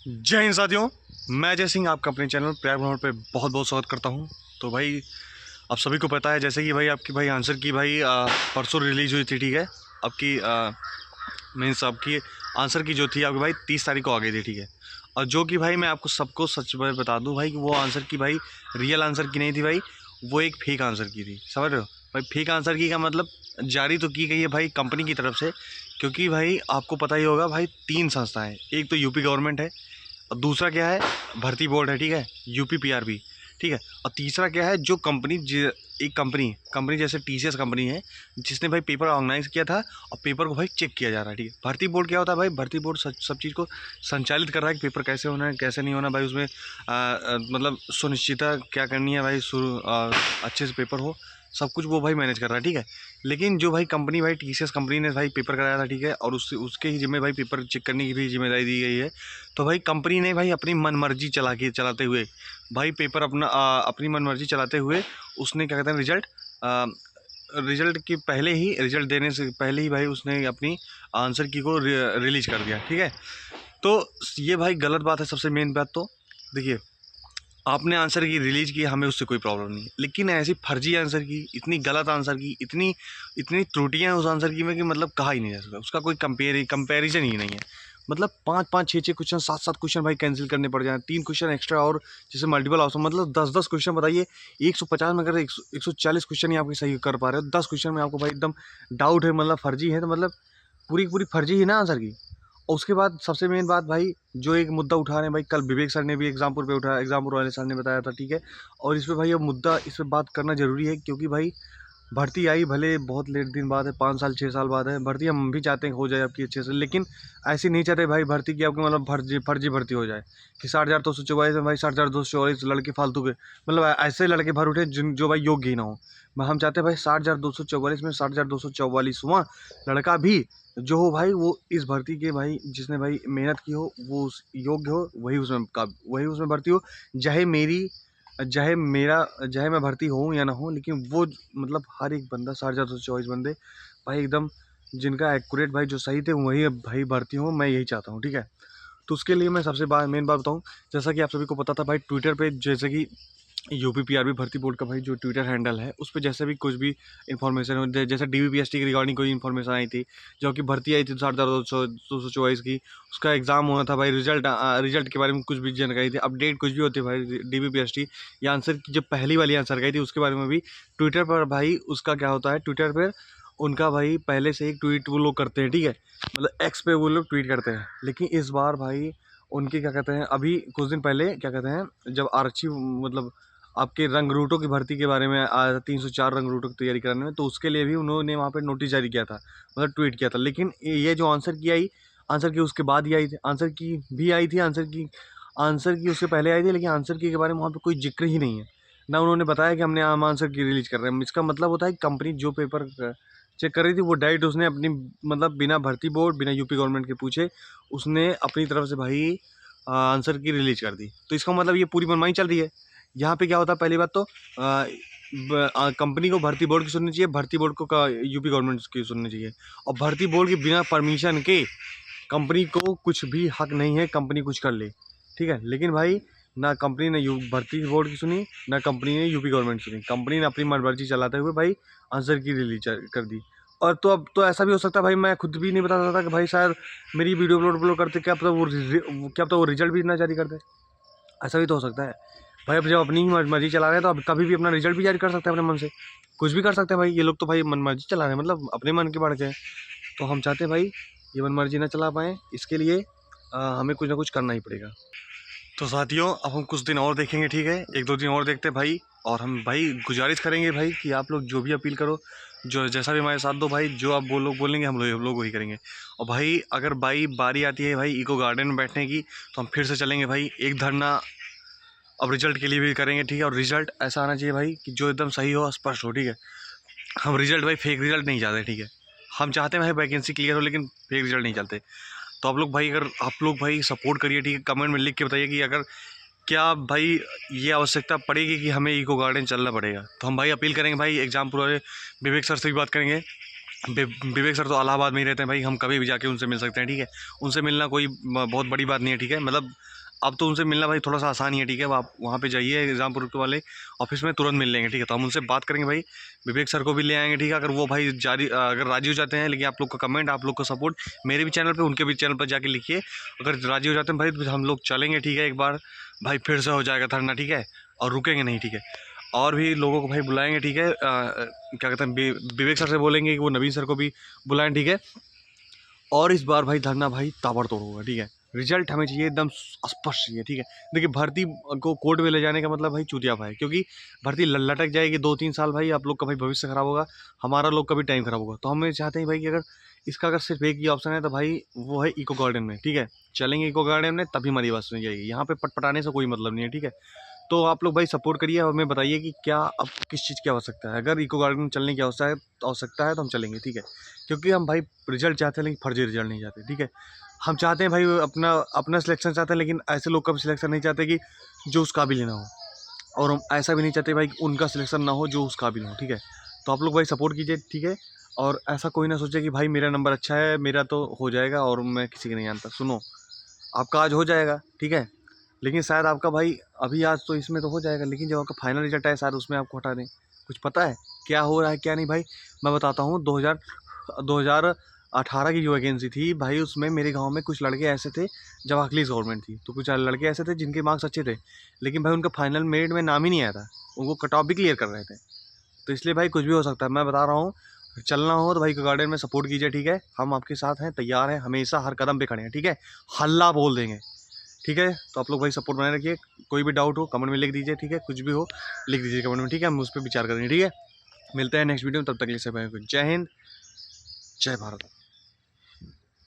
जय हिंद साथियों। मैं अजय सिंह आपका अपने चैनल प्यार भ्रमण पे बहुत बहुत स्वागत करता हूं। तो भाई आप सभी को पता है जैसे कि भाई आपकी भाई आंसर की भाई परसों रिलीज हुई थी, ठीक है। आपकी मीन्स आपकी आंसर की जो थी आपकी भाई 30 तारीख को आ गई थी, ठीक है। और जो कि भाई मैं आपको सबको सच में बता दूं भाई कि वो आंसर की भाई रियल आंसर की नहीं थी भाई, वो एक फेक आंसर की थी। समझ रहे हो भाई? फेक आंसर की का मतलब जारी तो की गई है भाई कंपनी की तरफ से, क्योंकि भाई आपको पता ही होगा भाई 3 संस्थाएं, एक तो यूपी गवर्नमेंट है, और दूसरा क्या है भर्ती बोर्ड है, ठीक है, यूपी पीआरबी, ठीक है। और तीसरा क्या है जो कंपनी एक कंपनी कंपनी जैसे टीसीएस कंपनी है जिसने भाई पेपर ऑर्गेनाइज किया था और पेपर को भाई चेक किया जा रहा है, ठीक है। भर्ती बोर्ड क्या होता है भाई? भर्ती बोर्ड सब चीज़ को संचालित कर रहा है कि पेपर कैसे होना है कैसे नहीं होना भाई, उसमें मतलब सुनिश्चितता क्या करनी है भाई, अच्छे से पेपर हो, सब कुछ वो भाई मैनेज कर रहा है, ठीक है। लेकिन जो भाई कंपनी भाई टीसीएस कंपनी ने भाई पेपर कराया था, ठीक है, और उसके ही जिम्मे भाई पेपर चेक करने की भी जिम्मेदारी दी गई है। तो भाई कंपनी ने भाई अपनी मनमर्जी चलाते हुए भाई पेपर अपनी मनमर्जी चलाते हुए उसने क्या कहते हैं रिजल्ट के पहले ही, रिजल्ट देने से पहले ही भाई उसने अपनी आंसर की को रिलीज कर दिया, ठीक है। तो ये भाई गलत बात है। सबसे मेन बात तो देखिए, आपने आंसर की रिलीज की, हमें उससे कोई प्रॉब्लम नहीं है, लेकिन ऐसी फर्जी आंसर की, इतनी गलत आंसर की, इतनी इतनी त्रुटियां हैं उस आंसर की में कि मतलब कहा ही नहीं जा सकता, उसका कोई कंपेरिजन ही नहीं है। मतलब 5-5, 6-6 क्वेश्चन, 7-7 क्वेश्चन भाई कैंसिल करने पड़ जाए, 3 क्वेश्चन एक्स्ट्रा, और जैसे मल्टीपल ऑप्शन, मतलब 10-10 क्वेश्चन बताइए। 150 में अगर 140 क्वेश्चन ही आपके सही कर पा रहे हो, 10 क्वेश्चन में आपको भाई एकदम डाउट है, मतलब फर्जी है, तो मतलब पूरी पूरी फर्जी ही ना आंसर की। और उसके बाद सबसे मेन बात भाई, जो एक मुद्दा उठा रहे हैं भाई, कल विवेक सर ने भी एग्जामपुर पे उठाया, एग्जामपुर वाले सर ने बताया था, ठीक है। और इस पे भाई अब मुद्दा, इस पे बात करना जरूरी है, क्योंकि भाई भर्ती आई भले बहुत लेट दिन बाद है, 5 साल 6 साल बाद है भर्ती, हम भी चाहते हैं हो जाए आपकी अच्छे से, लेकिन ऐसे नहीं चाहते भाई भर्ती की आपकी मतलब फर्जी फर्जी भर्ती हो जाए कि 60,244 में भाई 60,244 लड़के फालतू के, मतलब ऐसे लड़के भर उठे जिन जो भाई योग्य ही ना हो। हम चाहते हैं भाई 60,244 में 60,244वां लड़का भी जो हो भाई, वो इस भर्ती के भाई जिसने भाई मेहनत की हो, वो उस योग्य हो, वही उसमें भर्ती हो। चाहे मेरी चाहे मेरा चाहे मैं भर्ती हूँ या ना हूँ, लेकिन वो मतलब हर एक बंदा 60,224 बंदे भाई एकदम जिनका एक्यूरेट भाई जो सही थे वही भाई भर्ती हूँ, मैं यही चाहता हूँ, ठीक है। तो उसके लिए मैं सबसे मेन बात बताऊँ, जैसा कि आप सभी को पता था भाई ट्विटर पे, जैसे कि यूपी पीआरबी भर्ती बोर्ड का भाई जो ट्विटर हैंडल है, उस पर जैसे भी कुछ भी इन्फॉर्मेशन हो, जैसे डीबीपीएसटी की रिगार्डिंग कोई इन्फॉर्मेशन आई थी, जो कि भर्ती आई थी 60,224 की, उसका एग्जाम हुआ था भाई, रिजल्ट के बारे में कुछ भी जानकारी थी, अपडेट कुछ भी होती है भाई डीबीपीएसटी या आंसर की जो पहली वाली आंसर गई थी उसके बारे में भी ट्विटर पर भाई उसका क्या होता है, ट्विटर पर उनका भाई पहले से एक ट्वीट वो लोग करते हैं, ठीक है, मतलब एक्स पे वो लोग ट्वीट करते हैं। लेकिन इस बार भाई उनके क्या कहते हैं, अभी कुछ दिन पहले क्या कहते हैं, जब आरक्षी मतलब आपके रंग रूटों की भर्ती के बारे में 304 रंग रूटों की तैयारी कराने में, तो उसके लिए भी उन्होंने वहाँ पे नोटिस जारी किया था, मतलब ट्वीट किया था। लेकिन ये जो आंसर की उसके बाद ही आई थी, आंसर की भी आई थी, आंसर की उससे पहले आई थी, लेकिन आंसर की के बारे में वहाँ पे कोई जिक्र ही नहीं है। ना उन्होंने बताया कि हमने आम आंसर की रिलीज कर रहे हैं। इसका मतलब होता है कि कंपनी जो पेपर चेक कर रही थी वो डायरेक्ट उसने अपनी मतलब बिना भर्ती बोर्ड, बिना यूपी गवर्नमेंट के पूछे, उसने अपनी तरफ से भाई आंसर की रिलीज कर दी। तो इसका मतलब ये पूरी मनमानी चल रही है। यहाँ पे क्या होता है, पहली बात तो कंपनी को भर्ती बोर्ड की सुननी चाहिए, भर्ती बोर्ड को यूपी गवर्नमेंट की सुननी चाहिए। और भर्ती बोर्ड के बिना परमिशन के कंपनी को कुछ भी हक नहीं है कंपनी कुछ कर ले, ठीक है। लेकिन भाई ना कंपनी ने भर्ती बोर्ड की सुनी, ना कंपनी ने यूपी गवर्नमेंट सुनी, कंपनी ने अपनी मनमर्जी चलाते हुए भाई आंसर की रिलीज कर दी। और तो अब तो ऐसा भी हो सकता है भाई, मैं खुद भी नहीं बता सकता कि भाई शायद मेरी वीडियो अपलोड करते क्या पता वो रिजल्ट भी ना जारी कर दे। ऐसा भी तो हो सकता है भाई। अब जब अपनी ही मर्जी चला रहे हैं तो अब कभी भी अपना रिजल्ट भी जारी कर सकते हैं अपने मन से, कुछ भी कर सकते हैं भाई। ये लोग तो भाई मन मर्जी चला रहे हैं, मतलब अपने मन के बढ़ के। तो हम चाहते हैं भाई ये मन मर्जी ना चला पाएँ, इसके लिए हमें कुछ ना कुछ करना ही पड़ेगा। तो साथियों अब हम कुछ दिन और देखेंगे, ठीक है, 1-2 दिन और देखते हैं भाई। और हम भाई गुजारिश करेंगे भाई कि आप लोग जो भी अपील करो, जो जैसा भी हमारे साथ दो भाई, जो आप बोलेंगे हम लोग वही करेंगे। और भाई अगर भाई बारी आती है भाई इको गार्डन में बैठने की, तो हम फिर से चलेंगे भाई, एक धरना अब रिजल्ट के लिए भी करेंगे, ठीक है। और रिजल्ट ऐसा आना चाहिए भाई कि जो एकदम सही हो, स्पष्ट हो, ठीक है। हम रिजल्ट भाई फेक रिजल्ट नहीं चाहते, ठीक है। हम चाहते हैं भाई वैकेंसी क्लियर हो, लेकिन फेक रिजल्ट नहीं चलते। तो आप लोग भाई, अगर आप लोग भाई सपोर्ट करिए, ठीक है, कमेंट में लिख के बताइए कि अगर क्या भाई ये आवश्यकता पड़ेगी कि हमें इको गार्डन चलना पड़ेगा, तो हम भाई अपील करेंगे भाई, एग्जाम पूरे विवेक सर से भी बात करेंगे, विवेक सर तो इलाहाबाद में ही रहते हैं भाई, हम कभी भी जाके उनसे मिल सकते हैं, ठीक है। उनसे मिलना कोई बहुत बड़ी बात नहीं है, ठीक है। मतलब अब तो उनसे मिलना भाई थोड़ा सा आसान ही है, ठीक है। अब आप वहाँ पे जाइए एग्जामपुर के वाले ऑफिस में, तुरंत मिल लेंगे, ठीक है। तो हम उनसे बात करेंगे भाई, विवेक सर को भी ले आएंगे, ठीक है। अगर वो भाई अगर राजी हो जाते हैं, लेकिन आप लोग का कमेंट, आप लोग का सपोर्ट मेरे भी चैनल पे, उनके भी चैनल पर जाके लिखिए। अगर राजी हो जाते हैं भाई तो हम लोग चलेंगे, ठीक है। एक बार भाई फिर से हो जाएगा धरना, ठीक है, और रुकेंगे नहीं, ठीक है। और भी लोगों को भाई बुलाएंगे, ठीक है। क्या कहते हैं, विवेक सर से बोलेंगे कि वो नवीन सर को भी बुलाएं, ठीक है। और इस बार भाई धरना भाई ताबड़तोड़ होगा, ठीक है। रिजल्ट हमें चाहिए एकदम स्पष्ट चाहिए, ठीक है। देखिए भर्ती को कोर्ट में ले जाने का मतलब भाई चूतियापा है, क्योंकि भर्ती लटक जाएगी 2-3 साल भाई, आप लोग का भाई भविष्य खराब होगा, हमारा लोग का भी टाइम खराब होगा। तो हम ये चाहते हैं भाई कि अगर इसका अगर सिर्फ एक ही ऑप्शन है तो भाई वो है इको गार्डन में, ठीक है। चलेंगे इको गार्डन में, तभी हमारी बात सुनी जाएगी। यहाँ पे पटपटाने से कोई मतलब नहीं है, ठीक है। तो आप लोग भाई सपोर्ट करिए और हमें बताइए कि क्या अब किस चीज़ की आवश्यकता है। अगर इको गार्डन चलने की आवश्यकता है तो हम चलेंगे, ठीक है। क्योंकि हम भाई रिजल्ट चाहते हैं, लेकिन फर्जी रिजल्ट नहीं चाहते, ठीक है। हम चाहते हैं भाई अपना अपना सिलेक्शन चाहते हैं, लेकिन ऐसे लोग का भी सिलेक्शन नहीं चाहते कि जो उस काबिल ही ना हो। और हम ऐसा भी नहीं चाहते भाई कि उनका सिलेक्शन ना हो जो उस काबिल हो, ठीक है। तो आप लोग भाई सपोर्ट कीजिए, ठीक है। और ऐसा कोई ना सोचे कि भाई मेरा नंबर अच्छा है, मेरा तो हो जाएगा और मैं किसी की नहीं जानता। सुनो, आपका आज हो जाएगा, ठीक है। लेकिन शायद आपका भाई अभी आज तो इसमें तो हो जाएगा, लेकिन जब आपका फाइनल रिजल्ट आए शायद उसमें आपको हटा दें। कुछ पता है क्या हो रहा है क्या नहीं भाई? मैं बताता हूँ। 2018 की जो वैकेंसी थी भाई, उसमें मेरे गांव में कुछ लड़के ऐसे थे, जब अखिलेश गवर्नमेंट थी तो कुछ लड़के ऐसे थे जिनके मार्क्स अच्छे थे, लेकिन भाई उनका फाइनल मेरिट में नाम ही नहीं आया था। उनको कट ऑफ भी क्लियर कर रहे थे। तो इसलिए भाई कुछ भी हो सकता है, मैं बता रहा हूँ। चलना हो तो भाई गार्डन में सपोर्ट कीजिए, ठीक है। हम आपके साथ हैं, तैयार हैं, हमेशा हर कदम पे खड़े हैं, ठीक है। हल्ला बोल देंगे, ठीक है। तो आप लोग भाई सपोर्ट बनाए रखिए। कोई भी डाउट हो कमेंट में लिख दीजिए, ठीक है। कुछ भी हो लिख दीजिए कमेंट में, ठीक है। हम उस पर विचार करेंगे, ठीक है। मिलते हैं नेक्स्ट वीडियो में, तब तक के लिए सब जय हिंद, जय भारत।